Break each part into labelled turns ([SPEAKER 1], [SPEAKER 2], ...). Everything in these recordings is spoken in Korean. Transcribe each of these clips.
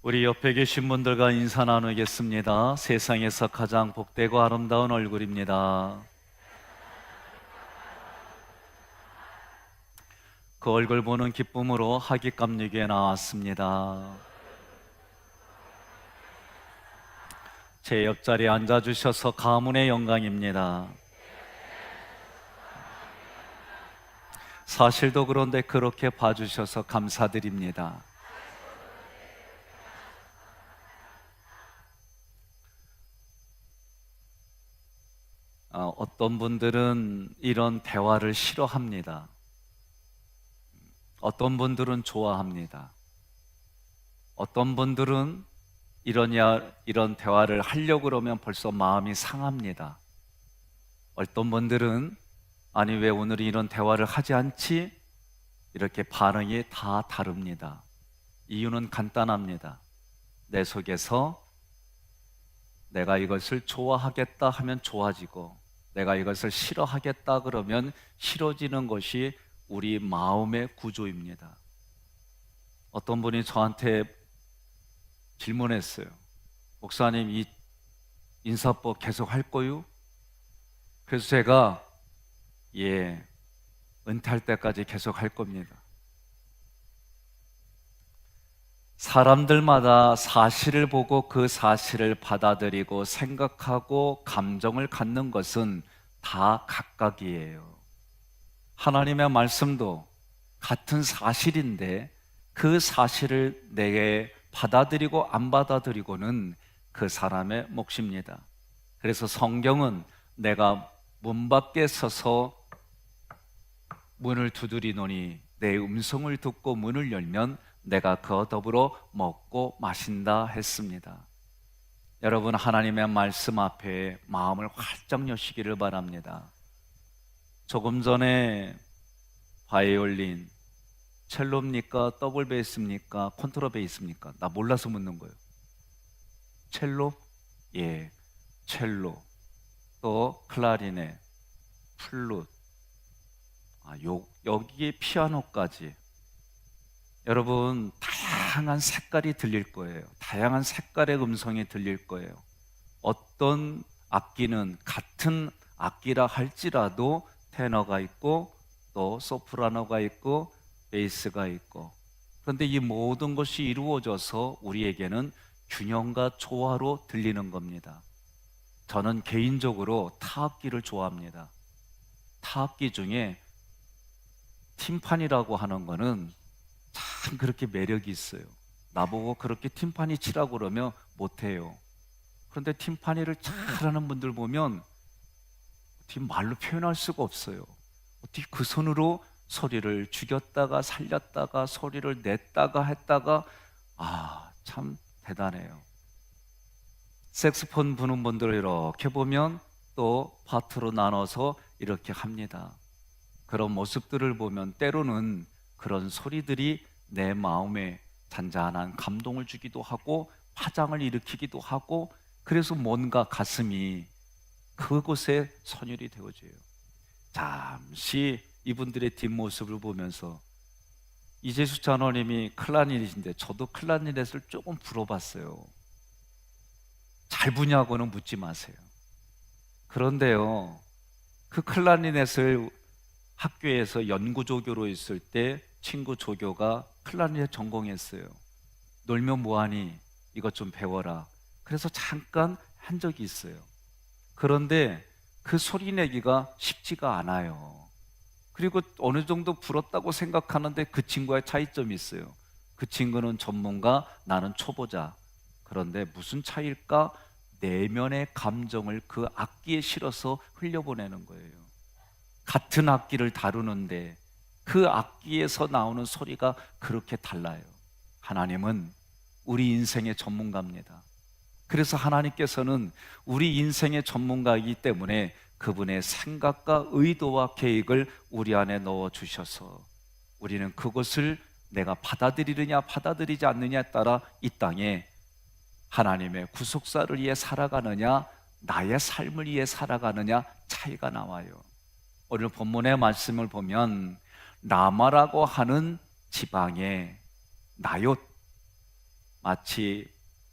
[SPEAKER 1] 우리 옆에 계신 분들과 인사 나누겠습니다. 세상에서 가장 복되고 아름다운 얼굴입니다. 그 얼굴 보는 기쁨으로 학위감리교에 나왔습니다. 제 옆자리에 앉아주셔서 가문의 영광입니다. 사실도 그런데 그렇게 봐주셔서 감사드립니다. 어떤 분들은 이런 대화를 싫어합니다. 어떤 분들은 좋아합니다. 어떤 분들은 이런 대화를 하려고 그러면 벌써 마음이 상합니다. 어떤 분들은 아니 왜 오늘 이런 대화를 하지 않지? 이렇게 반응이 다 다릅니다. 이유는 간단합니다. 내 속에서 내가 이것을 좋아하겠다 하면 좋아지고 내가 이것을 싫어하겠다 그러면 싫어지는 것이 우리 마음의 구조입니다. 어떤 분이 저한테 질문했어요. 목사님, 이 인사법 계속 할 거요? 그래서 제가 은퇴할 때까지 계속 할 겁니다. 사람들마다 사실을 보고 그 사실을 받아들이고 생각하고 감정을 갖는 것은 다 각각이에요. 하나님의 말씀도 같은 사실인데 그 사실을 내게 받아들이고 안 받아들이고는 그 사람의 몫입니다. 그래서 성경은 내가 문 밖에 서서 문을 두드리노니 내 음성을 듣고 문을 열면 내가 그와 더불어 먹고 마신다 했습니다. 여러분, 하나님의 말씀 앞에 마음을 활짝 여시기를 바랍니다. 조금 전에 바이올린, 첼로입니까? 더블 베이스입니까? 컨트라 베이스입니까? 나 몰라서 묻는 거예요. 첼로? 예, 첼로. 또 클라리넷, 플룻, 여기에 피아노까지. 여러분, 다양한 색깔이 들릴 거예요. 다양한 색깔의 음성이 들릴 거예요. 어떤 악기는 같은 악기라 할지라도 테너가 있고 또 소프라노가 있고 베이스가 있고, 그런데 이 모든 것이 이루어져서 우리에게는 균형과 조화로 들리는 겁니다. 저는 개인적으로 타악기를 좋아합니다. 타악기 중에 팀판이라고 하는 거는 참 그렇게 매력이 있어요. 나보고 그렇게 팀파니 치라고 그러면 못해요. 그런데 팀파니를 잘하는 분들 보면 어떻게 말로 표현할 수가 없어요. 어떻게 그 손으로 소리를 죽였다가 살렸다가 소리를 냈다가 했다가 참 대단해요. 색소폰 부는 분들을 이렇게 보면 또 파트로 나눠서 이렇게 합니다. 그런 모습들을 보면 때로는 그런 소리들이 내 마음에 잔잔한 감동을 주기도 하고 파장을 일으키기도 하고, 그래서 뭔가 가슴이 그곳에 선율이 되어져요. 잠시 이분들의 뒷모습을 보면서 이재수 장로님이 클라리넷인데 저도 클라리넷을 조금 불어봤어요. 잘 부냐고는 묻지 마세요. 그런데요, 그 클라리넷을 학교에서 연구조교로 있을 때 친구 조교가 클라리넷 전공했어요. 놀면 뭐하니? 이것 좀 배워라. 그래서 잠깐 한 적이 있어요. 그런데 그 소리 내기가 쉽지가 않아요. 그리고 어느 정도 불었다고 생각하는데 그 친구와의 차이점이 있어요. 그 친구는 전문가, 나는 초보자. 그런데 무슨 차이일까? 내면의 감정을 그 악기에 실어서 흘려보내는 거예요. 같은 악기를 다루는데 그 악기에서 나오는 소리가 그렇게 달라요. 하나님은 우리 인생의 전문가입니다. 그래서 하나님께서는 우리 인생의 전문가이기 때문에 그분의 생각과 의도와 계획을 우리 안에 넣어주셔서 우리는 그것을 내가 받아들이느냐 받아들이지 않느냐에 따라 이 땅에 하나님의 구속사를 위해 살아가느냐 나의 삶을 위해 살아가느냐 차이가 나와요. 오늘 본문의 말씀을 보면 라마라고 하는 지방에 나옳, 마치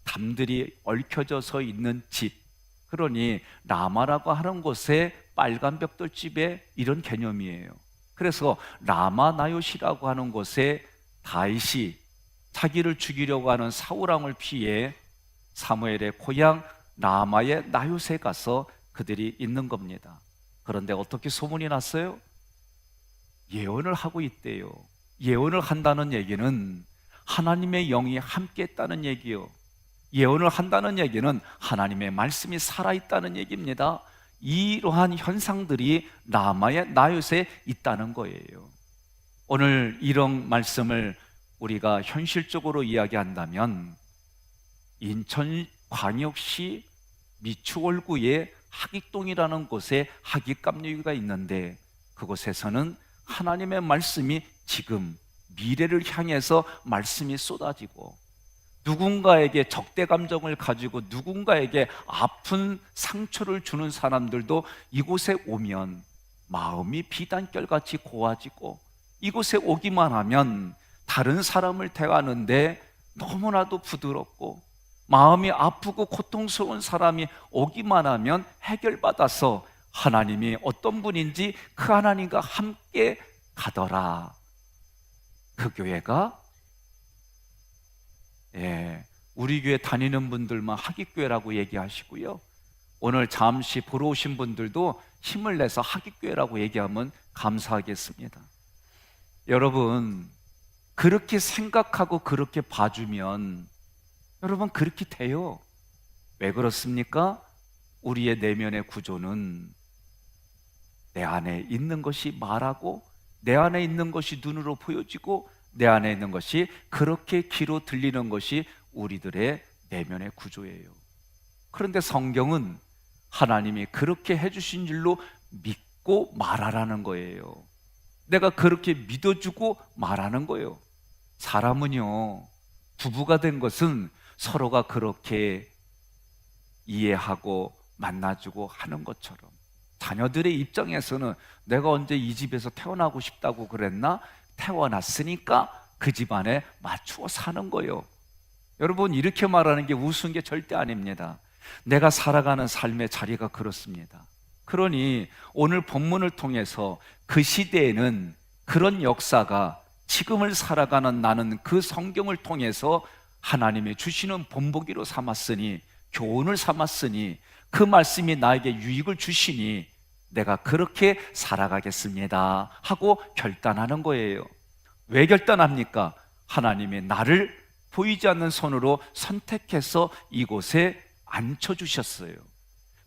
[SPEAKER 1] 담들이 얽혀져서 있는 집, 그러니 라마라고 하는 곳에 빨간 벽돌집에 이런 개념이에요. 그래서 라마나요시라고 하는 곳에 다윗이 자기를 죽이려고 하는 사울왕을 피해 사무엘의 고향 라마의 나요시에 가서 그들이 있는 겁니다. 그런데 어떻게 소문이 났어요? 예언을 하고 있대요. 예언을 한다는 얘기는 하나님의 영이 함께 했다는 얘기요. 예언을 한다는 얘기는 하나님의 말씀이 살아있다는 얘기입니다. 이러한 현상들이 라마의 나요시에 있다는 거예요. 오늘 이런 말씀을 우리가 현실적으로 이야기한다면 인천광역시 미추홀구에 하깃동이라는 곳에 하깃감리교가 있는데 그곳에서는 하나님의 말씀이 지금 미래를 향해서 말씀이 쏟아지고 누군가에게 적대 감정을 가지고 누군가에게 아픈 상처를 주는 사람들도 이곳에 오면 마음이 비단결같이 고와지고 이곳에 오기만 하면 다른 사람을 대하는데 너무나도 부드럽고 마음이 아프고 고통스러운 사람이 오기만 하면 해결받아서 하나님이 어떤 분인지 그 하나님과 함께 가더라. 그 교회가 우리 교회 다니는 분들만 하깃교회라고 얘기하시고요, 오늘 잠시 보러 오신 분들도 힘을 내서 하깃교회라고 얘기하면 감사하겠습니다. 여러분, 그렇게 생각하고 그렇게 봐주면 여러분 그렇게 돼요. 왜 그렇습니까? 우리의 내면의 구조는 내 안에 있는 것이 말하고 내 안에 있는 것이 눈으로 보여지고 내 안에 있는 것이 그렇게 귀로 들리는 것이 우리들의 내면의 구조예요. 그런데 성경은 하나님이 그렇게 해주신 줄로 믿고 말하라는 거예요. 내가 그렇게 믿어주고 말하는 거예요. 사람은요, 부부가 된 것은 서로가 그렇게 이해하고 만나주고 하는 것처럼 자녀들의 입장에서는 내가 언제 이 집에서 태어나고 싶다고 그랬나? 태어났으니까 그 집안에 맞추어 사는 거예요. 여러분, 이렇게 말하는 게 우스운 게 절대 아닙니다. 내가 살아가는 삶의 자리가 그렇습니다. 그러니 오늘 본문을 통해서 그 시대에는 그런 역사가 지금을 살아가는 나는 그 성경을 통해서 하나님이 주시는 본보기로 삼았으니, 교훈을 삼았으니, 그 말씀이 나에게 유익을 주시니 내가 그렇게 살아가겠습니다 하고 결단하는 거예요. 왜 결단합니까? 하나님이 나를 보이지 않는 손으로 선택해서 이곳에 앉혀주셨어요.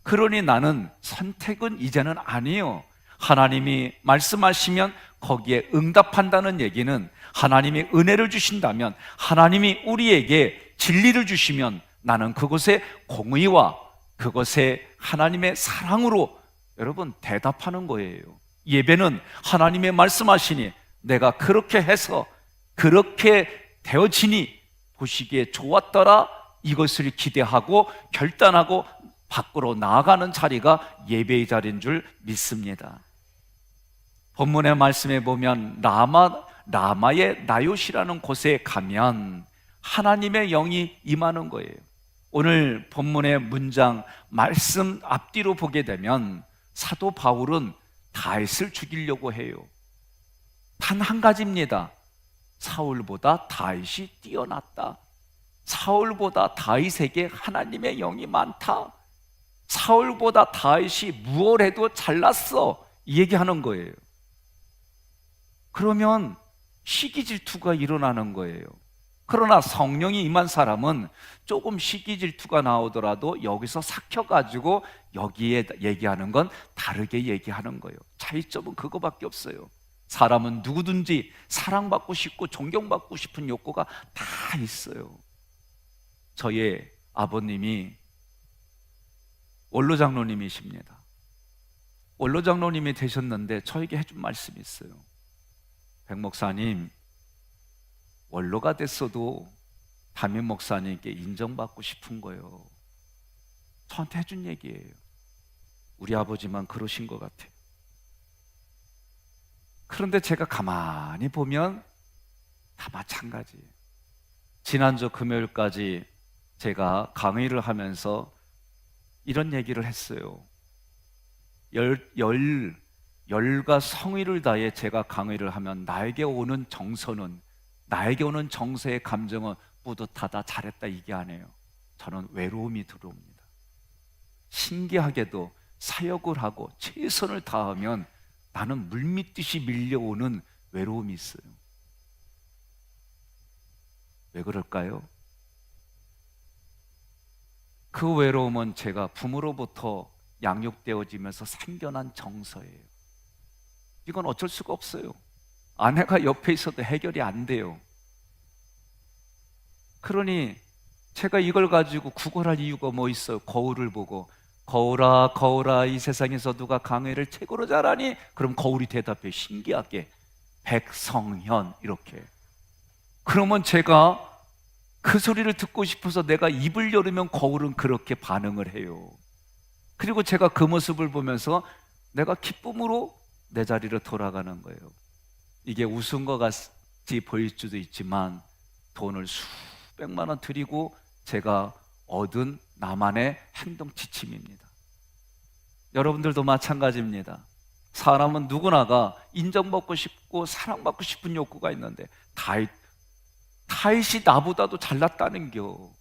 [SPEAKER 1] 그러니 나는 선택은 이제는 아니에요. 하나님이 말씀하시면 거기에 응답한다는 얘기는 하나님이 은혜를 주신다면, 하나님이 우리에게 진리를 주시면 나는 그곳에 공의와 그것에 하나님의 사랑으로 여러분 대답하는 거예요. 예배는 하나님의 말씀하시니 내가 그렇게 해서 그렇게 되어지니 보시기에 좋았더라, 이것을 기대하고 결단하고 밖으로 나아가는 자리가 예배의 자리인 줄 믿습니다. 본문의 말씀에 보면 라마의 나요시라는 곳에 가면 하나님의 영이 임하는 거예요. 오늘 본문의 문장 말씀 앞뒤로 보게 되면 사도 바울은 다윗을 죽이려고 해요. 단 한 가지입니다. 사울보다 다윗이 뛰어났다. 사울보다 다윗에게 하나님의 영이 많다. 사울보다 다윗이 무엇을 해도 잘났어, 이 얘기하는 거예요. 그러면 시기 질투가 일어나는 거예요. 그러나 성령이 임한 사람은 조금 시기 질투가 나오더라도 여기서 삭혀가지고 여기에 얘기하는 건 다르게 얘기하는 거예요. 차이점은 그거밖에 없어요. 사람은 누구든지 사랑받고 싶고 존경받고 싶은 욕구가 다 있어요. 저의 아버님이 원로 장로님이십니다. 원로 장로님이 되셨는데 저에게 해준 말씀이 있어요. 백 목사님, 원로가 됐어도 담임 목사님께 인정받고 싶은 거예요. 저한테 해준 얘기예요. 우리 아버지만 그러신 것 같아요. 그런데 제가 가만히 보면 다 마찬가지예요. 지난주 금요일까지 제가 강의를 하면서 이런 얘기를 했어요. 열과 성의를 다해 제가 강의를 하면 나에게 오는 정서는, 나에게 오는 정서의 감정은 뿌듯하다, 잘했다, 이게 아니에요. 저는 외로움이 들어옵니다. 신기하게도 사역을 하고 최선을 다하면 나는 물밀듯이 밀려오는 외로움이 있어요. 왜 그럴까요? 그 외로움은 제가 부모로부터 양육되어지면서 생겨난 정서예요. 이건 어쩔 수가 없어요. 아내가 옆에 있어도 해결이 안 돼요. 그러니 제가 이걸 가지고 구걸할 이유가 뭐 있어요? 거울을 보고 거울아 거울아 이 세상에서 누가 강의를 최고로 잘하니? 그럼 거울이 대답해, 신기하게 백성현, 이렇게. 그러면 제가 그 소리를 듣고 싶어서 내가 입을 열으면 거울은 그렇게 반응을 해요. 그리고 제가 그 모습을 보면서 내가 기쁨으로 내 자리로 돌아가는 거예요. 이게 웃은 것 같이 보일 수도 있지만 돈을 수백만 원 들이고 제가 얻은 나만의 행동 지침입니다. 여러분들도 마찬가지입니다. 사람은 누구나가 인정받고 싶고 사랑받고 싶은 욕구가 있는데 다윗이 나보다도 잘났다는 겨,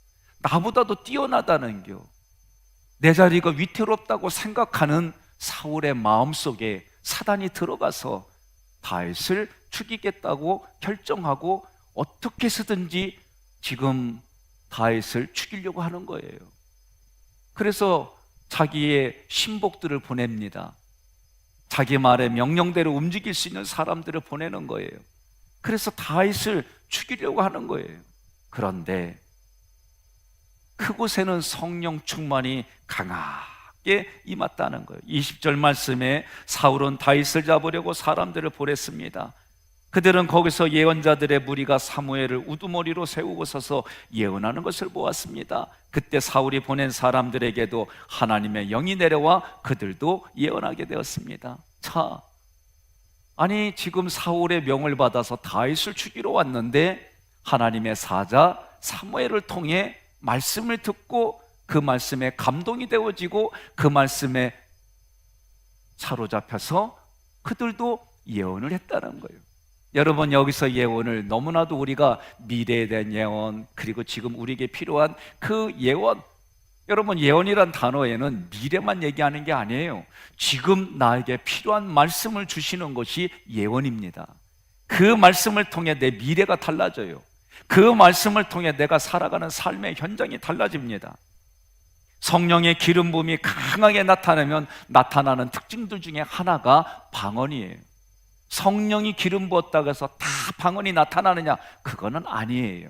[SPEAKER 1] 나보다도 뛰어나다는 겨, 내 자리가 위태롭다고 생각하는 사울의 마음속에 사단이 들어가서 다윗을 죽이겠다고 결정하고 어떻게 해서든지 지금 다윗을 죽이려고 하는 거예요. 그래서 자기의 신복들을 보냅니다. 자기 말에 명령대로 움직일 수 있는 사람들을 보내는 거예요. 그래서 다윗을 죽이려고 하는 거예요. 그런데 그곳에는 성령 충만이 강하게 임했다는 거예요. 20절 말씀에 사울은 다윗을 잡으려고 사람들을 보냈습니다. 그들은 거기서 예언자들의 무리가 사무엘을 우두머리로 세우고 서서 예언하는 것을 보았습니다. 그때 사울이 보낸 사람들에게도 하나님의 영이 내려와 그들도 예언하게 되었습니다. 자, 아니 지금 사울의 명을 받아서 다윗을 죽이러 왔는데 하나님의 사자 사무엘을 통해 말씀을 듣고 그 말씀에 감동이 되어지고 그 말씀에 사로잡혀서 그들도 예언을 했다는 거예요. 여러분, 여기서 예언을 너무나도 우리가 미래에 대한 예언, 그리고 지금 우리에게 필요한 그 예언, 여러분 예언이란 단어에는 미래만 얘기하는 게 아니에요. 지금 나에게 필요한 말씀을 주시는 것이 예언입니다. 그 말씀을 통해 내 미래가 달라져요. 그 말씀을 통해 내가 살아가는 삶의 현장이 달라집니다. 성령의 기름 부음이 강하게 나타나면 나타나는 특징들 중에 하나가 방언이에요. 성령이 기름 부었다고 해서 다 방언이 나타나느냐? 그거는 아니에요.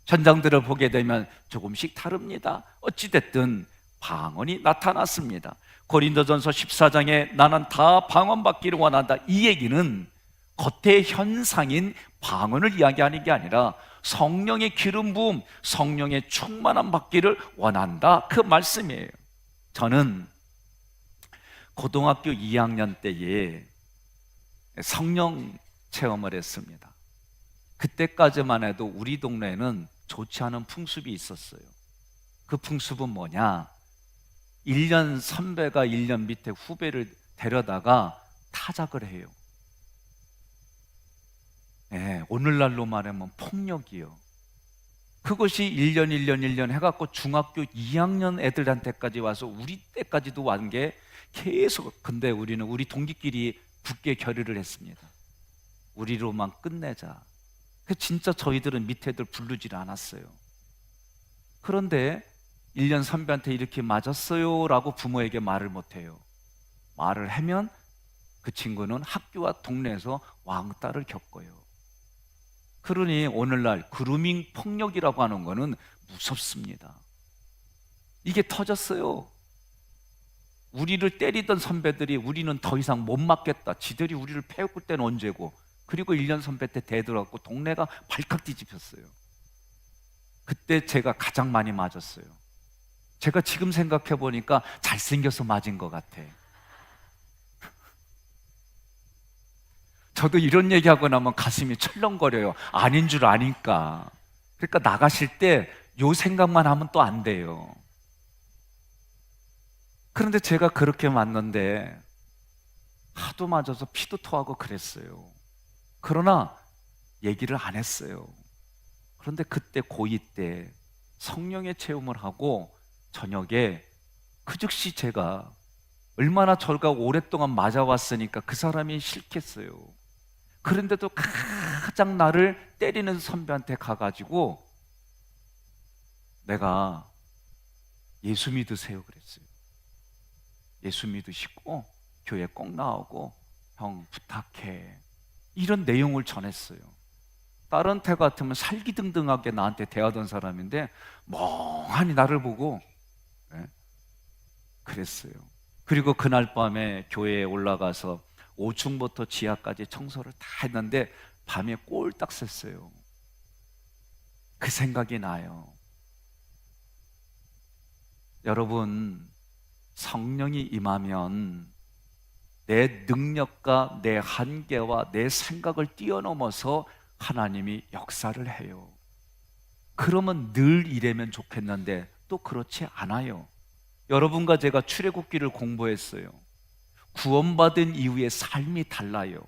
[SPEAKER 1] 현장들을 보게 되면 조금씩 다릅니다. 어찌됐든 방언이 나타났습니다. 고린도전서 14장에 나는 다 방언 받기를 원한다, 이 얘기는 겉의 현상인 방언을 이야기하는 게 아니라 성령의 기름 부음, 성령의 충만함 받기를 원한다, 그 말씀이에요. 저는 고등학교 2학년 때에 성령 체험을 했습니다. 그때까지만 해도 우리 동네에는 좋지 않은 풍습이 있었어요. 그 풍습은 뭐냐? 1년 선배가 1년 밑에 후배를 데려다가 타작을 해요. 네, 오늘날로 말하면 폭력이요. 그것이 1년 해갖고 중학교 2학년 애들한테까지 와서 우리 때까지도 완 게 계속. 근데 우리는 우리 동기끼리 굳게 결의를 했습니다. 우리로만 끝내자. 진짜 저희들은 밑에 애들 부르질 않았어요. 그런데 1년 선배한테 이렇게 맞았어요 라고 부모에게 말을 못해요. 말을 하면 그 친구는 학교와 동네에서 왕따를 겪어요. 그러니 오늘날 그루밍 폭력이라고 하는 거는 무섭습니다. 이게 터졌어요. 우리를 때리던 선배들이 우리는 더 이상 못 맞겠다, 지들이 우리를 패울 때는 언제고, 그리고 1년 선배 때 대들었고 동네가 발칵 뒤집혔어요. 그때 제가 가장 많이 맞았어요. 제가 지금 생각해 보니까 잘생겨서 맞은 것 같아. 저도 이런 얘기하고 나면 가슴이 철렁거려요. 아닌 줄 아니까. 그러니까 나가실 때 요 생각만 하면 또 안 돼요. 그런데 제가 그렇게 맞는데 하도 맞아서 피도 토하고 그랬어요. 그러나 얘기를 안 했어요. 그런데 그때 고2 때 성령의 체험을 하고 저녁에 그 즉시 제가 얼마나 저가 오랫동안 맞아왔으니까 그 사람이 싫겠어요. 그런데도 가장 나를 때리는 선배한테 가가지고 내가 예수 믿으세요 그랬어요. 예수 믿으시고 교회 꼭 나오고 형 부탁해, 이런 내용을 전했어요. 다른 때 같으면 살기등등하게 나한테 대하던 사람인데 멍하니 나를 보고 예, 그랬어요. 그리고 그날 밤에 교회에 올라가서 5층부터 지하까지 청소를 다 했는데 밤에 꼴딱 샜어요. 그 생각이 나요. 여러분, 성령이 임하면 내 능력과 내 한계와 내 생각을 뛰어넘어서 하나님이 역사를 해요. 그러면 늘 이래면 좋겠는데 또 그렇지 않아요. 여러분과 제가 출애굽기를 공부했어요. 구원받은 이후의 삶이 달라요.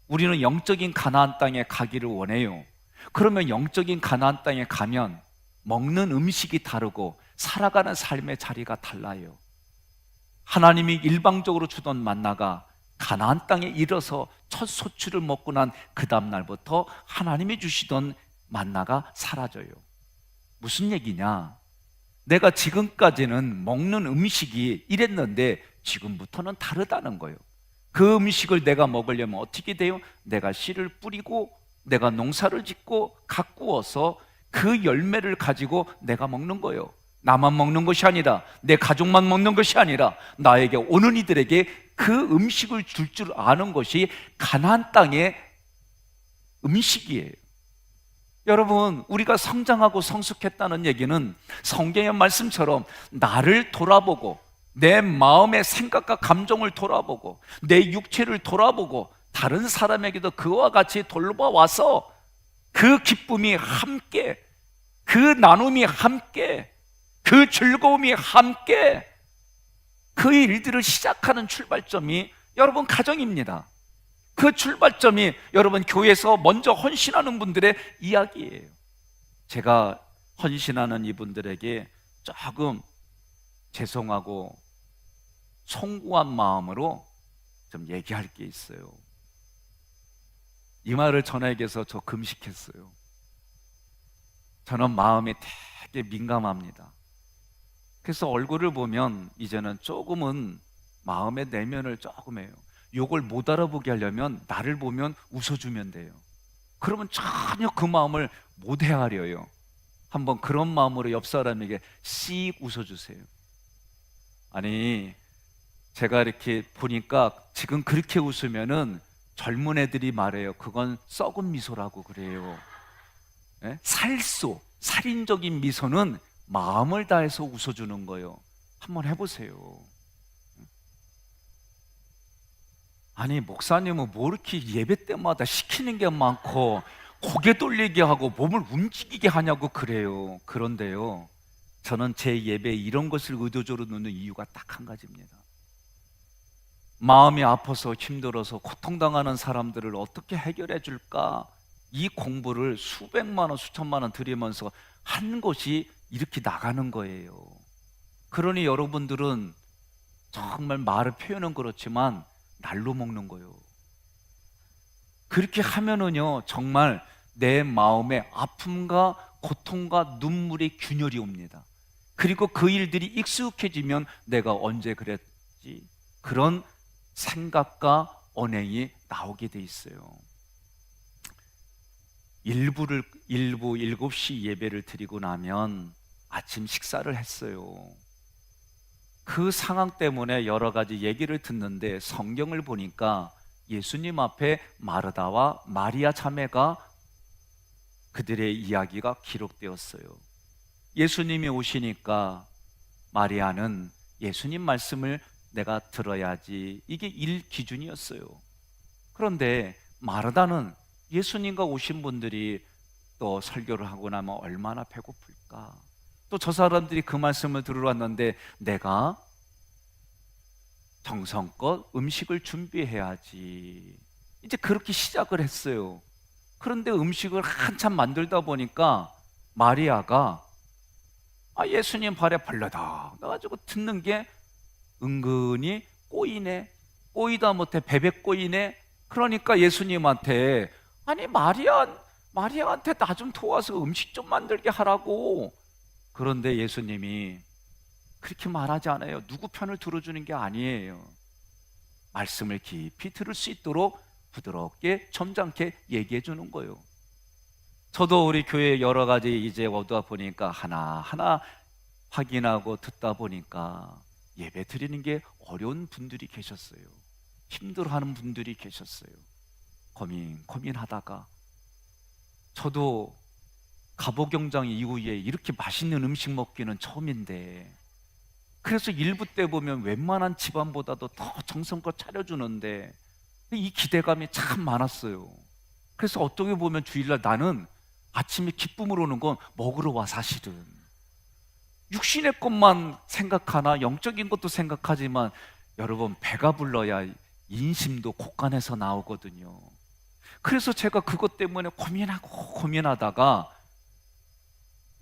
[SPEAKER 1] 우리는 영적인 가나안 땅에 가기를 원해요. 그러면 영적인 가나안 땅에 가면 먹는 음식이 다르고 살아가는 삶의 자리가 달라요. 하나님이 일방적으로 주던 만나가 가나안 땅에 이르러서 첫 소출을 먹고 난 그 다음 날부터 하나님이 주시던 만나가 사라져요. 무슨 얘기냐? 내가 지금까지는 먹는 음식이 이랬는데 지금부터는 다르다는 거예요. 그 음식을 내가 먹으려면 어떻게 돼요? 내가 씨를 뿌리고 내가 농사를 짓고 가꾸어서 그 열매를 가지고 내가 먹는 거예요. 나만 먹는 것이 아니라 내 가족만 먹는 것이 아니라 나에게 오는 이들에게 그 음식을 줄 줄 아는 것이 가나안 땅의 음식이에요. 여러분, 우리가 성장하고 성숙했다는 얘기는 성경의 말씀처럼 나를 돌아보고 내 마음의 생각과 감정을 돌아보고 내 육체를 돌아보고 다른 사람에게도 그와 같이 돌봐와서 그 기쁨이 함께, 그 나눔이 함께, 그 즐거움이 함께, 그 일들을 시작하는 출발점이 여러분 가정입니다. 그 출발점이 여러분 교회에서 먼저 헌신하는 분들의 이야기예요. 제가 헌신하는 이분들에게 조금 죄송하고 송구한 마음으로 좀 얘기할 게 있어요. 이 말을 전에게서 저 금식했어요. 저는 마음이 되게 민감합니다. 그래서 얼굴을 보면 이제는 조금은 마음의 내면을 조금 해요. 요걸 못 알아보게 하려면 나를 보면 웃어주면 돼요. 그러면 전혀 그 마음을 못 헤아려요. 한번 그런 마음으로 옆 사람에게 씩 웃어주세요. 아니, 제가 이렇게 보니까 지금 그렇게 웃으면은 젊은 애들이 말해요. 그건 썩은 미소라고 그래요. 예? 살인적인 미소는 마음을 다해서 웃어주는 거예요. 한번 해보세요. 아니, 목사님은 뭐 이렇게 예배 때마다 시키는 게 많고 고개 돌리게 하고 몸을 움직이게 하냐고 그래요. 그런데요, 저는 제 예배에 이런 것을 의도적으로 넣는 이유가 딱 한 가지입니다. 마음이 아파서 힘들어서 고통당하는 사람들을 어떻게 해결해 줄까? 이 공부를 수백만 원, 수천만 원 들이면서 한 것이 이렇게 나가는 거예요. 그러니 여러분들은 정말 말을 표현은 그렇지만 날로 먹는 거예요. 그렇게 하면은요, 정말 내 마음에 아픔과 고통과 눈물의 균열이 옵니다. 그리고 그 일들이 익숙해지면 내가 언제 그랬지? 그런 생각과 언행이 나오게 돼 있어요. 일부 7시 예배를 드리고 나면 아침 식사를 했어요. 그 상황 때문에 여러 가지 얘기를 듣는데 성경을 보니까 예수님 앞에 마르다와 마리아 자매가 그들의 이야기가 기록되었어요. 예수님이 오시니까 마리아는 예수님 말씀을 내가 들어야지, 이게 일 기준이었어요. 그런데 마르다는 예수님과 오신 분들이 또 설교를 하고 나면 얼마나 배고플까. 또 저 사람들이 그 말씀을 들으러 왔는데 내가 정성껏 음식을 준비해야지. 이제 그렇게 시작을 했어요. 그런데 음식을 한참 만들다 보니까 마리아가 예수님 발에 벌러덩 나가지고 듣는 게 은근히 꼬이네. 꼬이다 못해 베베 꼬이네. 그러니까 예수님한테 아니 마리아한테 나 좀 도와서 음식 좀 만들게 하라고. 그런데 예수님이 그렇게 말하지 않아요. 누구 편을 들어주는 게 아니에요. 말씀을 깊이 들을 수 있도록 부드럽게 점잖게 얘기해 주는 거예요. 저도 우리 교회 여러 가지 이제 오다 보니까 하나하나 확인하고 듣다 보니까 예배 드리는 게 어려운 분들이 계셨어요. 힘들어하는 분들이 계셨어요. 고민하다가 저도 갑오경장 이후에 이렇게 맛있는 음식 먹기는 처음인데, 그래서 일부 때 보면 웬만한 집안보다도 더 정성껏 차려주는데 이 기대감이 참 많았어요. 그래서 어떻게 보면 주일날 나는 아침에 기쁨으로 오는 건 먹으러 와. 사실은 육신의 것만 생각하나 영적인 것도 생각하지만 여러분, 배가 불러야 인심도 곳간에서 나오거든요. 그래서 제가 그것 때문에 고민하다가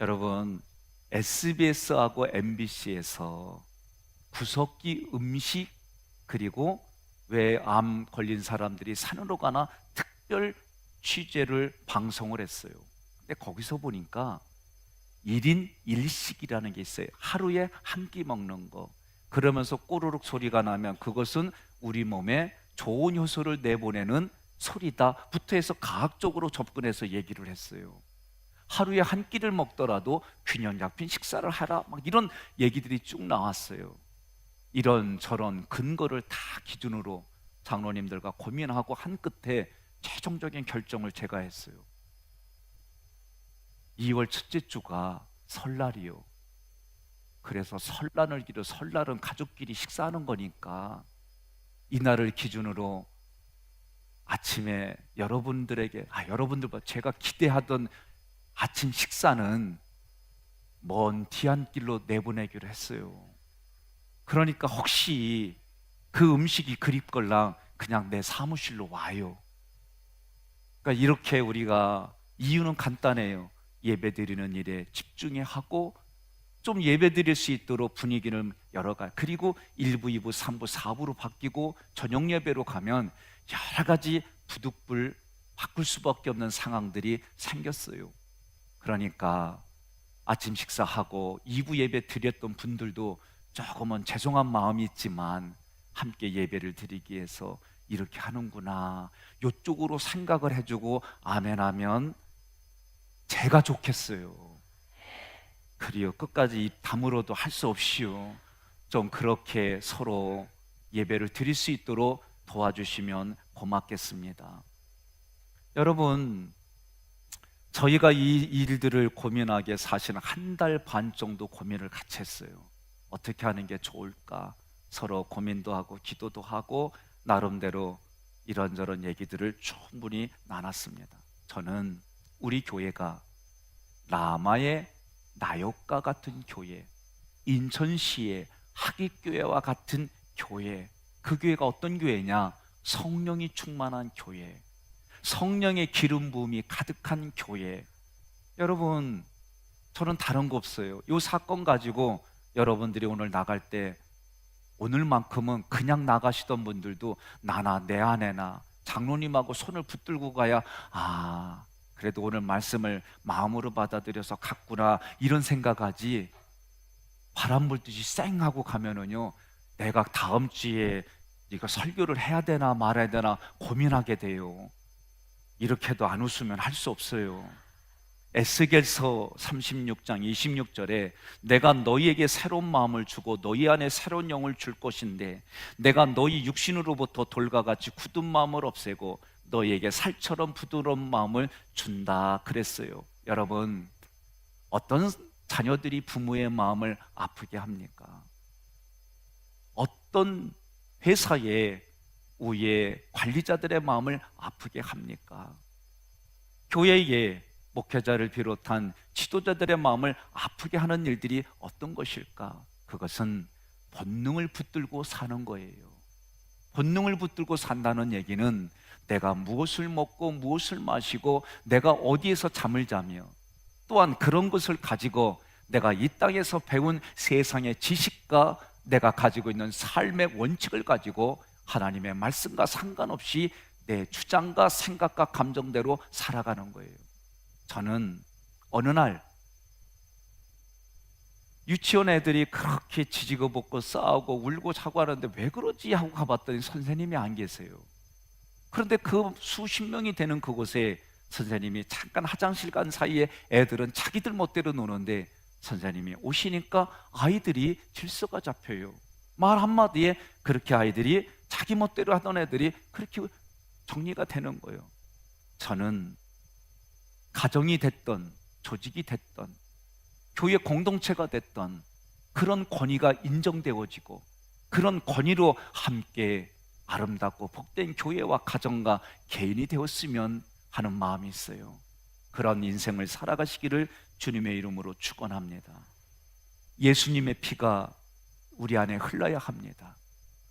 [SPEAKER 1] 여러분, SBS하고 MBC에서 구석기 음식, 그리고 왜 암 걸린 사람들이 산으로 가나 특별 취재를 방송을 했어요. 근데 거기서 보니까 1인 1식이라는 게 있어요. 하루에 한 끼 먹는 거. 그러면서 꼬르륵 소리가 나면 그것은 우리 몸에 좋은 효소를 내보내는 소리다 부터 해서 과학적으로 접근해서 얘기를 했어요. 하루에 한 끼를 먹더라도 균형 잡힌 식사를 하라, 막 이런 얘기들이 쭉 나왔어요. 이런저런 근거를 다 기준으로 장로님들과 고민하고 한 끝에 최종적인 결정을 제가 했어요. 2월 첫째 주가 설날이요. 그래서 설날은 가족끼리 식사하는 거니까 이날을 기준으로 아침에 여러분들에게 여러분들과 제가 기대하던 아침 식사는 먼 뒤안길로 내보내기로 했어요. 그러니까 혹시 그 음식이 그립걸랑 그냥 내 사무실로 와요. 그러니까 이렇게 우리가, 이유는 간단해요. 예배드리는 일에 집중해 하고 좀 예배드릴 수 있도록 분위기를 열어가. 그리고 1부, 2부, 3부, 4부로 바뀌고 저녁 예배로 가면 여러 가지 부득불 바꿀 수밖에 없는 상황들이 생겼어요. 그러니까 아침 식사하고 2부 예배 드렸던 분들도 조금은 죄송한 마음이 있지만 함께 예배를 드리기 위해서 이렇게 하는구나, 이쪽으로 생각을 해주고 아멘하면 제가 좋겠어요. 그리요, 끝까지 입 다물어도 할 수 없이요. 좀 그렇게 서로 예배를 드릴 수 있도록 도와주시면 고맙겠습니다. 여러분, 저희가 이 일들을 고민하기에 사실은 한 달 반 정도 고민을 같이 했어요. 어떻게 하는 게 좋을까? 서로 고민도 하고 기도도 하고 나름대로 이런저런 얘기들을 충분히 나눴습니다. 저는 우리 교회가 라마의 나욕과 같은 교회, 인천시의 학익교회와 같은 교회, 그 교회가 어떤 교회냐? 성령이 충만한 교회, 성령의 기름 부음이 가득한 교회. 여러분, 저는 다른 거 없어요. 이 사건 가지고 여러분들이 오늘 나갈 때, 오늘만큼은 그냥 나가시던 분들도 나나 내 아내나 장로님하고 손을 붙들고 가야 그래도 오늘 말씀을 마음으로 받아들여서 갔구나, 이런 생각하지, 바람 불듯이 쌩 하고 가면은요, 내가 다음 주에 이거 설교를 해야 되나 말아야 되나 고민하게 돼요. 이렇게도 안 웃으면 할 수 없어요. 에스겔서 36장 26절에 내가 너희에게 새로운 마음을 주고 너희 안에 새로운 영을 줄 것인데 내가 너희 육신으로부터 돌과 같이 굳은 마음을 없애고 너희에게 살처럼 부드러운 마음을 준다 그랬어요. 여러분, 어떤 자녀들이 부모의 마음을 아프게 합니까? 어떤 회사의 관리자들의 마음을 아프게 합니까? 교회에 목회자를 비롯한 지도자들의 마음을 아프게 하는 일들이 어떤 것일까? 그것은 본능을 붙들고 사는 거예요. 본능을 붙들고 산다는 얘기는 내가 무엇을 먹고 무엇을 마시고 내가 어디에서 잠을 자며 또한 그런 것을 가지고 내가 이 땅에서 배운 세상의 지식과 내가 가지고 있는 삶의 원칙을 가지고 하나님의 말씀과 상관없이 내 주장과 생각과 감정대로 살아가는 거예요. 저는 어느 날 유치원 애들이 그렇게 지지고 볶고 싸우고 울고 자고 하는데 왜 그러지 하고 가봤더니 선생님이 안 계세요. 그런데 그 수십 명이 되는 그곳에 선생님이 잠깐 화장실 간 사이에 애들은 자기들 멋대로 노는데 선생님이 오시니까 아이들이 질서가 잡혀요. 말 한마디에 그렇게 아이들이 자기 멋대로 하던 애들이 그렇게 정리가 되는 거예요. 저는 가정이 됐던 조직이 됐던 교회 공동체가 됐던 그런 권위가 인정되어지고 그런 권위로 함께 아름답고 복된 교회와 가정과 개인이 되었으면 하는 마음이 있어요. 그런 인생을 살아가시기를 주님의 이름으로 축원합니다. 예수님의 피가 우리 안에 흘러야 합니다.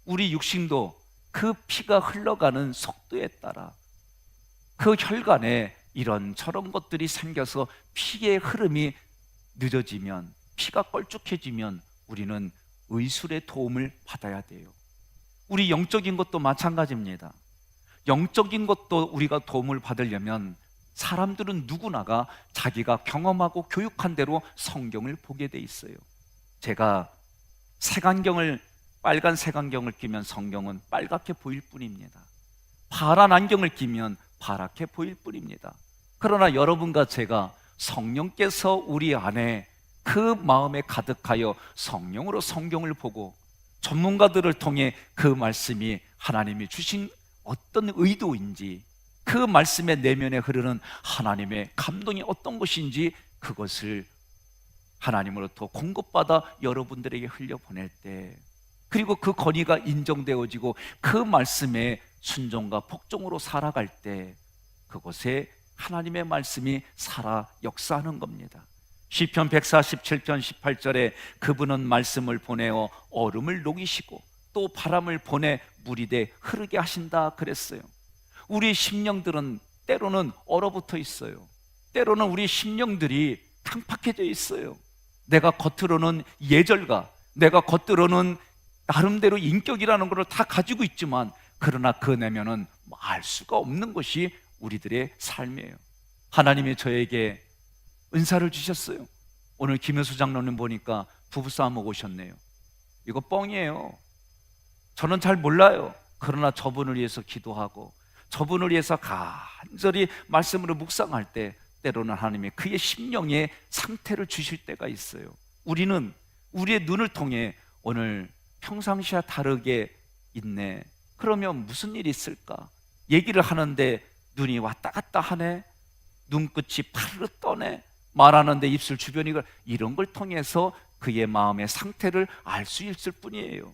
[SPEAKER 1] 우리 육신도 그 피가 흘러가는 속도에 따라 그 혈관에 이런저런 것들이 생겨서 피의 흐름이 늦어지면, 피가 걸쭉해지면 우리는 의술의 도움을 받아야 돼요. 우리 영적인 것도 마찬가지입니다. 영적인 것도 우리가 도움을 받으려면 사람들은 누구나가 자기가 경험하고 교육한 대로 성경을 보게 돼 있어요. 제가 빨간 색안경을 끼면 성경은 빨갛게 보일 뿐입니다. 파란 안경을 끼면 파랗게 보일 뿐입니다. 그러나 여러분과 제가 성령께서 우리 안에 그 마음에 가득하여 성령으로 성경을 보고 전문가들을 통해 그 말씀이 하나님이 주신 어떤 의도인지, 그 말씀의 내면에 흐르는 하나님의 감동이 어떤 것인지 그것을 하나님으로부터 공급받아 여러분들에게 흘려보낼 때, 그리고 그 권위가 인정되어지고 그 말씀에 순종과 복종으로 살아갈 때 그곳에 하나님의 말씀이 살아 역사하는 겁니다. 시편 147편 18절에 그분은 말씀을 보내어 얼음을 녹이시고 또 바람을 보내 물이 돼 흐르게 하신다 그랬어요. 우리 심령들은 때로는 얼어붙어 있어요. 때로는 우리 심령들이 탕팍해져 있어요. 내가 겉으로는 예절과 내가 겉으로는 나름대로 인격이라는 것을 다 가지고 있지만 그러나 그 내면은 알 수가 없는 것이 우리들의 삶이에요. 하나님이 저에게 은사를 주셨어요. 오늘 김효수 장로님 보니까 부부싸움하고 오셨네요. 이거 뻥이에요. 저는 잘 몰라요. 그러나 저분을 위해서 기도하고 저분을 위해서 간절히 말씀으로 묵상할 때 때로는 하나님이 그의 심령의 상태를 주실 때가 있어요. 우리는 우리의 눈을 통해 오늘 평상시와 다르게 있네. 그러면 무슨 일이 있을까? 얘기를 하는데 눈이 왔다 갔다 하네. 눈끝이 파르르 떠네. 말하는데 입술 주변이 이런 걸 통해서 그의 마음의 상태를 알 수 있을 뿐이에요.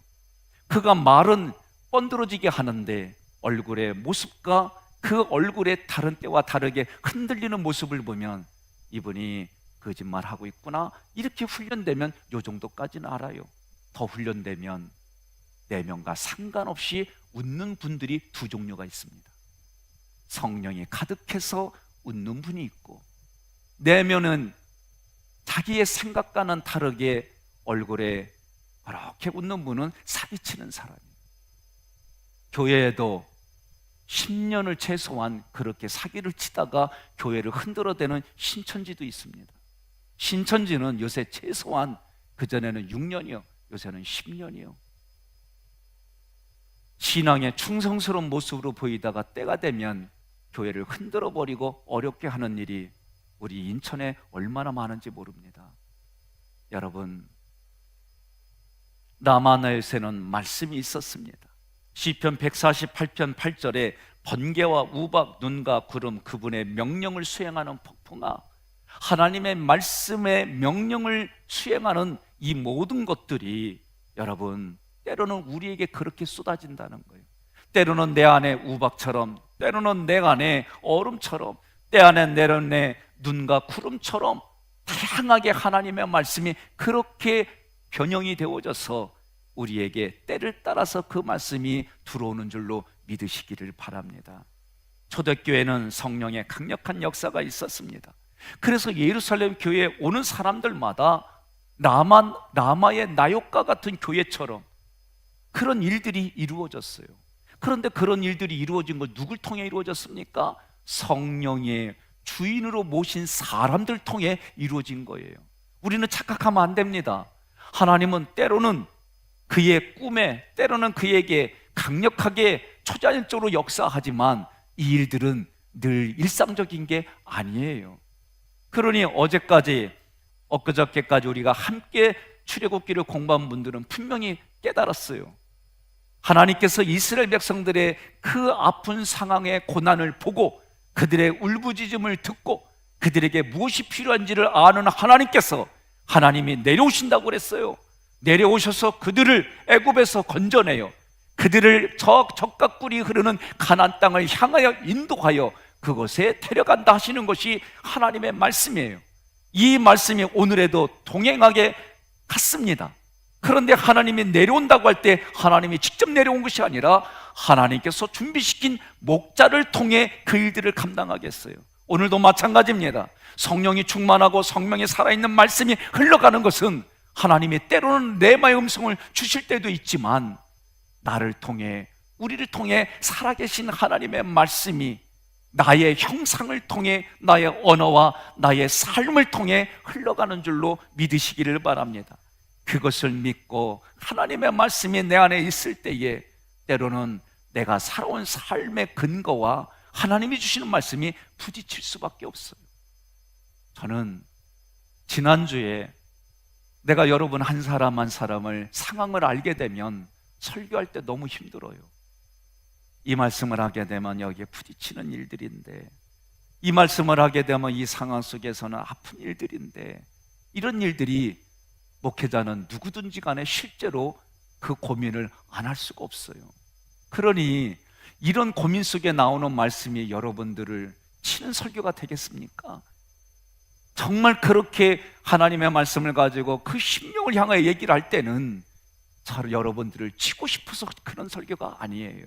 [SPEAKER 1] 그가 말은 뻔들어지게 하는데 얼굴의 모습과 그 얼굴의 다른 때와 다르게 흔들리는 모습을 보면 이분이 거짓말하고 있구나. 이렇게 훈련되면 요 정도까지는 알아요. 더 훈련되면 내면과 상관없이 웃는 분들이 두 종류가 있습니다. 성령이 가득해서 웃는 분이 있고 내면은 자기의 생각과는 다르게 얼굴에 그렇게 웃는 분은 사기치는 사람이에요. 교회에도 10년을 최소한 그렇게 사기를 치다가 교회를 흔들어대는 신천지도 있습니다. 신천지는 요새 최소한 그전에는 6년이요 요새는 10년이요 신앙의 충성스러운 모습으로 보이다가 때가 되면 교회를 흔들어버리고 어렵게 하는 일이 우리 인천에 얼마나 많은지 모릅니다. 여러분, 라마나에서는 말씀이 있었습니다. 시편 148편 8절에 번개와 우박, 눈과 구름, 그분의 명령을 수행하는 폭풍아, 하나님의 말씀의 명령을 수행하는 이 모든 것들이 여러분 때로는 우리에게 그렇게 쏟아진다는 거예요. 때로는 내 안에 우박처럼, 때로는 내 안에 얼음처럼, 때 안에 내려내 눈과 구름처럼 다양하게 하나님의 말씀이 그렇게 변형이 되어져서 우리에게 때를 따라서 그 말씀이 들어오는 줄로 믿으시기를 바랍니다. 초대교회는 성령의 강력한 역사가 있었습니다. 그래서 예루살렘 교회에 오는 사람들마다 라마의 나욕과 같은 교회처럼 그런 일들이 이루어졌어요. 그런데 그런 일들이 이루어진 건 누굴 통해 이루어졌습니까? 성령의 주인으로 모신 사람들 통해 이루어진 거예요. 우리는 착각하면 안 됩니다. 하나님은 때로는 그의 꿈에, 때로는 그에게 강력하게 초자연적으로 역사하지만 이 일들은 늘 일상적인 게 아니에요. 그러니 엊그저께까지 우리가 함께 출애굽기를 공부한 분들은 분명히 깨달았어요. 하나님께서 이스라엘 백성들의 그 아픈 상황의 고난을 보고 그들의 울부짖음을 듣고 그들에게 무엇이 필요한지를 아는 하나님이 내려오신다고 그랬어요. 내려오셔서 그들을 애굽에서 건져내요. 그들을 저 적과 꿀이 흐르는 가나안 땅을 향하여 인도하여 그곳에 데려간다 하시는 것이 하나님의 말씀이에요. 이 말씀이 오늘에도 동행하게 갔습니다. 그런데 하나님이 내려온다고 할 때 하나님이 직접 내려온 것이 아니라 하나님께서 준비시킨 목자를 통해 그 일들을 감당하겠어요. 오늘도 마찬가지입니다. 성령이 충만하고 성령이 살아있는 말씀이 흘러가는 것은 하나님이 때로는 레마의 음성을 주실 때도 있지만 나를 통해, 우리를 통해 살아계신 하나님의 말씀이 나의 형상을 통해, 나의 언어와 나의 삶을 통해 흘러가는 줄로 믿으시기를 바랍니다. 그것을 믿고 하나님의 말씀이 내 안에 있을 때에 때로는 내가 살아온 삶의 근거와 하나님이 주시는 말씀이 부딪힐 수밖에 없어요. 저는 지난주에 내가 여러분 한 사람 한 사람을 상황을 알게 되면 설교할 때 너무 힘들어요. 이 말씀을 하게 되면 여기에 부딪히는 일들인데, 이 말씀을 하게 되면 이 상황 속에서는 아픈 일들인데, 이런 일들이 목회자는 누구든지 간에 실제로 그 고민을 안 할 수가 없어요. 그러니 이런 고민 속에 나오는 말씀이 여러분들을 치는 설교가 되겠습니까? 정말 그렇게 하나님의 말씀을 가지고 그 심령을 향하여 얘기를 할 때는 여러분들을 치고 싶어서 그런 설교가 아니에요.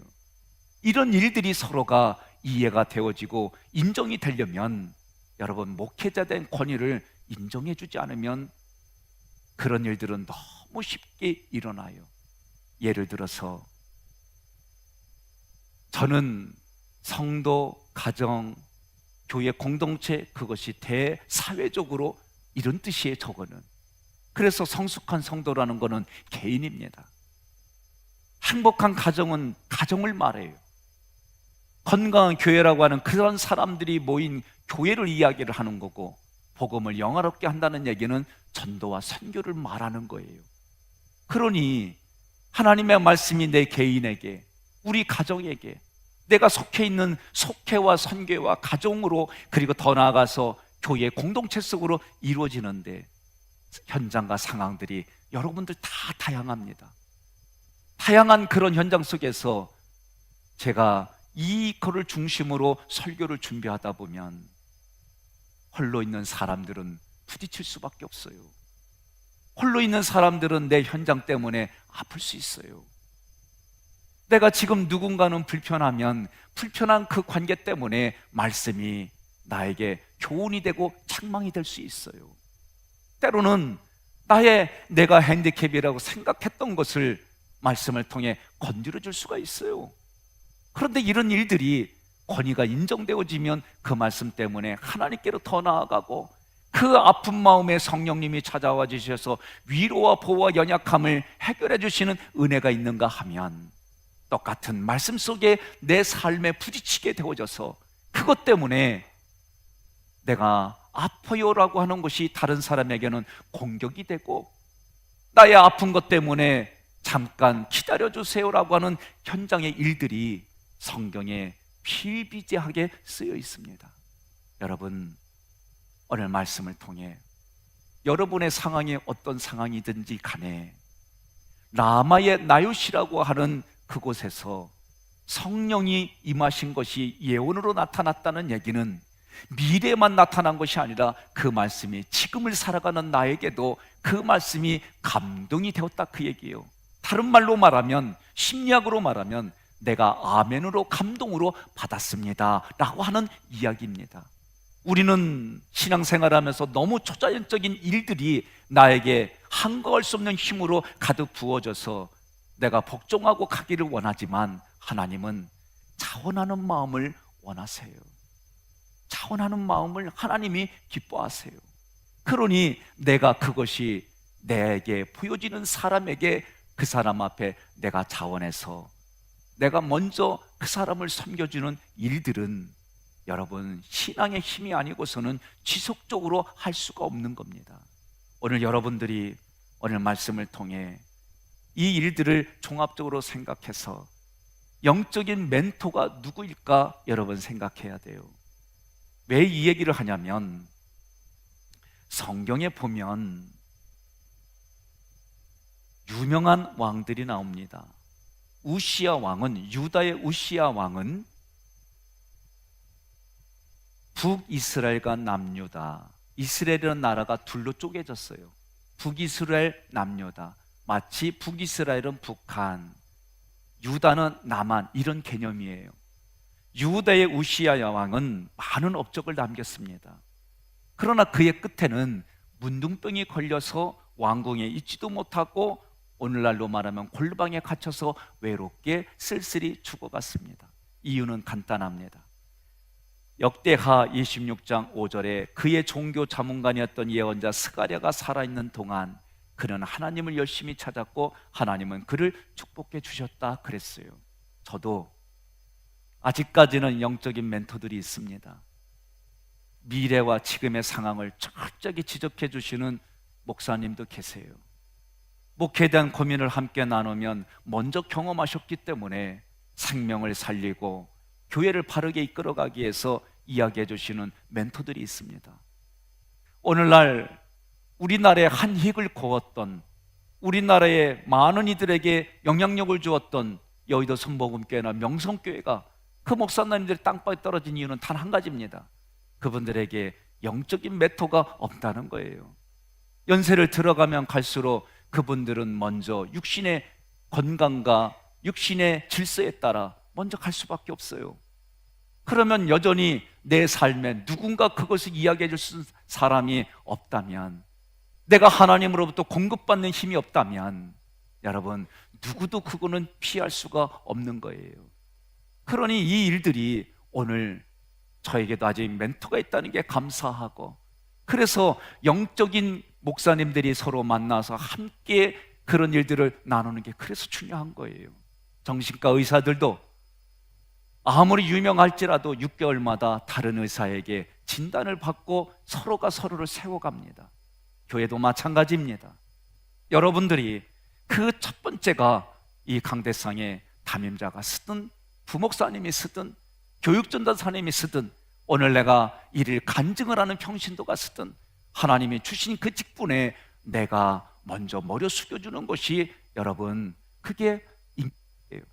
[SPEAKER 1] 이런 일들이 서로가 이해가 되어지고 인정이 되려면 여러분, 목회자된 권위를 인정해 주지 않으면 그런 일들은 너무 쉽게 일어나요. 예를 들어서 저는 성도, 가정, 교회 공동체, 그것이 대사회적으로 이런 뜻이에요. 저거는. 그래서 성숙한 성도라는 것은 개인입니다. 행복한 가정은 가정을 말해요. 건강한 교회라고 하는 그런 사람들이 모인 교회를 이야기를 하는 거고, 복음을 영화롭게 한다는 얘기는 전도와 선교를 말하는 거예요. 그러니 하나님의 말씀이 내 개인에게, 우리 가정에게, 내가 속해 있는 속회와 선교와 가정으로, 그리고 더 나아가서 교회 공동체 속으로 이루어지는데 현장과 상황들이 여러분들 다 다양합니다. 다양한 그런 현장 속에서 제가 이거를 중심으로 설교를 준비하다 보면 홀로 있는 사람들은 부딪힐 수밖에 없어요. 홀로 있는 사람들은 내 현장 때문에 아플 수 있어요. 내가 지금 누군가는 불편하면 불편한 그 관계 때문에 말씀이 나에게 교훈이 되고 책망이 될 수 있어요. 때로는 내가 핸디캡이라고 생각했던 것을 말씀을 통해 건드려 줄 수가 있어요. 그런데 이런 일들이 권위가 인정되어지면 그 말씀 때문에 하나님께로 더 나아가고, 그 아픈 마음에 성령님이 찾아와 주셔서 위로와 보호와 연약함을 해결해 주시는 은혜가 있는가 하면 똑같은 말씀 속에 내 삶에 부딪히게 되어져서 그것 때문에 내가 아파요라고 하는 것이 다른 사람에게는 공격이 되고, 나의 아픈 것 때문에 잠깐 기다려주세요라고 하는 현장의 일들이 성경에 비일비재하게 쓰여 있습니다. 여러분, 오늘 말씀을 통해 여러분의 상황이 어떤 상황이든지 간에 라마의 나요시라고 하는 그곳에서 성령이 임하신 것이 예언으로 나타났다는 얘기는 미래에만 나타난 것이 아니라 그 말씀이 지금을 살아가는 나에게도 그 말씀이 감동이 되었다, 그 얘기예요. 다른 말로 말하면, 심리학으로 말하면 내가 아멘으로, 감동으로 받았습니다 라고 하는 이야기입니다. 우리는 신앙생활하면서 너무 초자연적인 일들이 나에게 한가할 수 없는 힘으로 가득 부어져서 내가 복종하고 가기를 원하지만, 하나님은 자원하는 마음을 원하세요. 자원하는 마음을 하나님이 기뻐하세요. 그러니 내가 그것이 내게 보여지는 사람에게, 그 사람 앞에 내가 자원해서 내가 먼저 그 사람을 섬겨주는 일들은 여러분, 신앙의 힘이 아니고서는 지속적으로 할 수가 없는 겁니다. 오늘 여러분들이 오늘 말씀을 통해 이 일들을 종합적으로 생각해서 영적인 멘토가 누구일까 여러분 생각해야 돼요. 왜 이 얘기를 하냐면, 성경에 보면 유명한 왕들이 나옵니다. 우시야 왕은, 유다의 우시야 왕은 북이스라엘과 남유다, 이스라엘이라는 나라가 둘로 쪼개졌어요. 북이스라엘, 남유다. 마치 북이스라엘은 북한, 유다는 남한, 이런 개념이에요. 유다의 우시야 왕은 많은 업적을 남겼습니다. 그러나 그의 끝에는 문둥병이 걸려서 왕궁에 있지도 못하고 오늘날로 말하면 골방에 갇혀서 외롭게 쓸쓸히 죽어갔습니다. 이유는 간단합니다. 역대하 26장 5절에 그의 종교 자문관이었던 예언자 스가랴가 살아있는 동안 그는 하나님을 열심히 찾았고 하나님은 그를 축복해 주셨다 그랬어요. 저도 아직까지는 영적인 멘토들이 있습니다. 미래와 지금의 상황을 철저하게 지적해 주시는 목사님도 계세요. 목회에 대한 고민을 함께 나누면 먼저 경험하셨기 때문에 생명을 살리고 교회를 바르게 이끌어가기 위해서 이야기해 주시는 멘토들이 있습니다. 오늘날 우리나라의 한 획을 그었던, 우리나라의 많은 이들에게 영향력을 주었던 여의도 선복음교회나 명성교회가 그 목사님들이 땅바닥에 떨어진 이유는 단 한 가지입니다. 그분들에게 영적인 멘토가 없다는 거예요. 연세를 들어가면 갈수록 그분들은 먼저 육신의 건강과 육신의 질서에 따라 먼저 갈 수밖에 없어요. 그러면 여전히 내 삶에 누군가 그것을 이야기해 줄 수 있는 사람이 없다면, 내가 하나님으로부터 공급받는 힘이 없다면 여러분, 누구도 그거는 피할 수가 없는 거예요. 그러니 이 일들이 오늘 저에게도 아직 멘토가 있다는 게 감사하고, 그래서 영적인 목사님들이 서로 만나서 함께 그런 일들을 나누는 게 그래서 중요한 거예요. 정신과 의사들도 아무리 유명할지라도 6개월마다 다른 의사에게 진단을 받고 서로가 서로를 세워갑니다. 교회도 마찬가지입니다. 여러분들이 그 첫 번째가 이 강대상의 담임자가 쓰든 부목사님이 쓰든 교육전도사님이 쓰든 오늘 내가 이를 간증을 하는 평신도가 쓰든 하나님이 주신 그 직분에 내가 먼저 머리 숙여주는 것이 여러분, 그게 임무예요.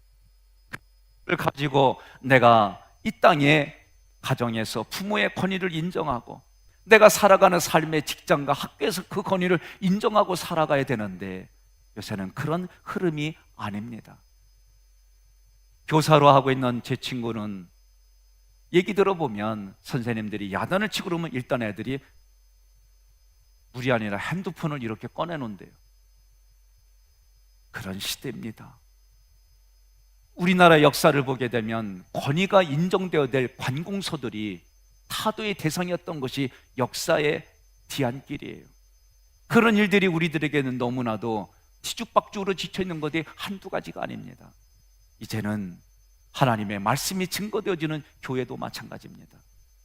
[SPEAKER 1] 그걸 가지고 내가 이 땅에 가정에서 부모의 권위를 인정하고 내가 살아가는 삶의 직장과 학교에서 그 권위를 인정하고 살아가야 되는데 요새는 그런 흐름이 아닙니다. 교사로 하고 있는 제 친구는 얘기 들어보면 선생님들이 야단을 치고 그러면 일단 애들이 물이 아니라 핸드폰을 이렇게 꺼내놓는데요. 그런 시대입니다. 우리나라 역사를 보게 되면 권위가 인정되어야 될 관공서들이 타도의 대상이었던 것이 역사의 뒤안길이에요. 그런 일들이 우리들에게는 너무나도 뒤죽박죽으로 지쳐있는 것이 한두 가지가 아닙니다. 이제는 하나님의 말씀이 증거되어지는 교회도 마찬가지입니다.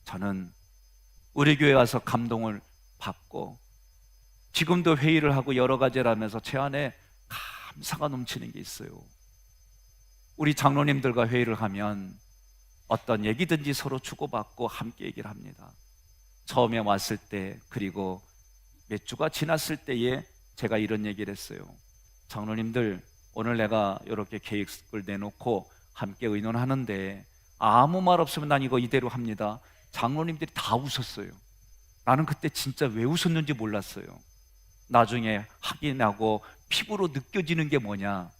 [SPEAKER 1] 저는 우리 교회 와서 감동을 받고 지금도 회의를 하고 여러 가지를 하면서 제 안에 감사가 넘치는 게 있어요. 우리 장로님들과 회의를 하면 어떤 얘기든지 서로 주고받고 함께 얘기를 합니다. 처음에 왔을 때 그리고 몇 주가 지났을 때에 제가 이런 얘기를 했어요. 장로님들, 오늘 내가 이렇게 계획을 내놓고 함께 의논하는데 아무 말 없으면 난 이거 이대로 합니다. 장로님들이 다 웃었어요. 나는 그때 진짜 왜 웃었는지 몰랐어요. 나중에 확인하고 피부로 느껴지는 게 뭐냐,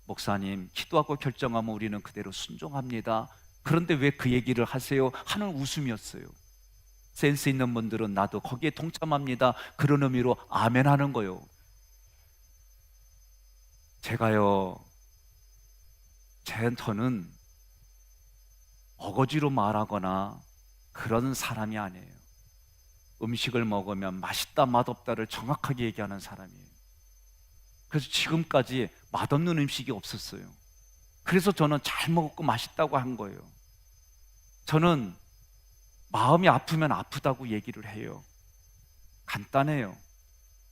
[SPEAKER 1] 목사님 기도하고 결정하면 우리는 그대로 순종합니다. 그런데 왜 그 얘기를 하세요? 하는 웃음이었어요. 센스 있는 분들은 나도 거기에 동참합니다, 그런 의미로 아멘 하는 거요. 제가요, 저는 어거지로 말하거나 그런 사람이 아니에요. 음식을 먹으면 맛있다 맛없다를 정확하게 얘기하는 사람이에요. 그래서 지금까지 맛없는 음식이 없었어요. 그래서 저는 잘 먹었고 맛있다고 한 거예요. 저는 마음이 아프면 아프다고 얘기를 해요. 간단해요.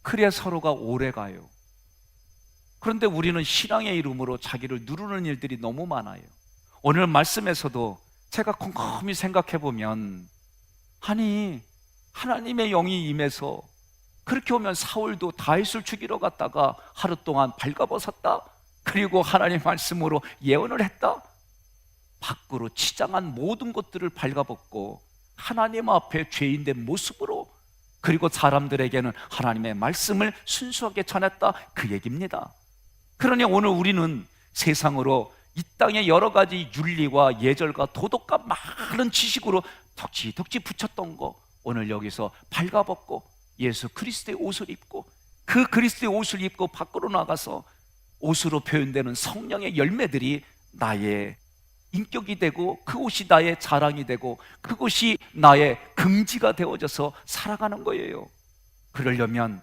[SPEAKER 1] 그래야 서로가 오래 가요. 그런데 우리는 신앙의 이름으로 자기를 누르는 일들이 너무 많아요. 오늘 말씀에서도 제가 곰곰이 생각해 보면, 아니 하나님의 영이 임해서 그렇게 오면 사울도 다윗을 죽이러 갔다가 하루 동안 발가벗었다, 그리고 하나님 말씀으로 예언을 했다, 밖으로 치장한 모든 것들을 발가벗고 하나님 앞에 죄인된 모습으로, 그리고 사람들에게는 하나님의 말씀을 순수하게 전했다, 그 얘기입니다. 그러니 오늘 우리는 세상으로 이 땅에 여러 가지 윤리와 예절과 도덕과 많은 지식으로 덕지덕지 붙였던 거, 오늘 여기서 발가벗고 예수 그리스도의 옷을 입고, 그 그리스도의 옷을 입고 밖으로 나가서 옷으로 표현되는 성령의 열매들이 나의 인격이 되고, 그것이 나의 자랑이 되고, 그것이 나의 긍지가 되어져서 살아가는 거예요. 그러려면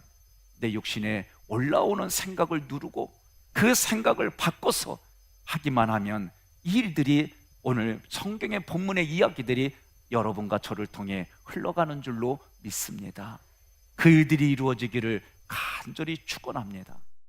[SPEAKER 1] 내 육신에 올라오는 생각을 누르고 그 생각을 바꿔서 하기만 하면 이 일들이, 오늘 성경의 본문의 이야기들이 여러분과 저를 통해 흘러가는 줄로 믿습니다. 그 일들이 이루어지기를 간절히 축원합니다.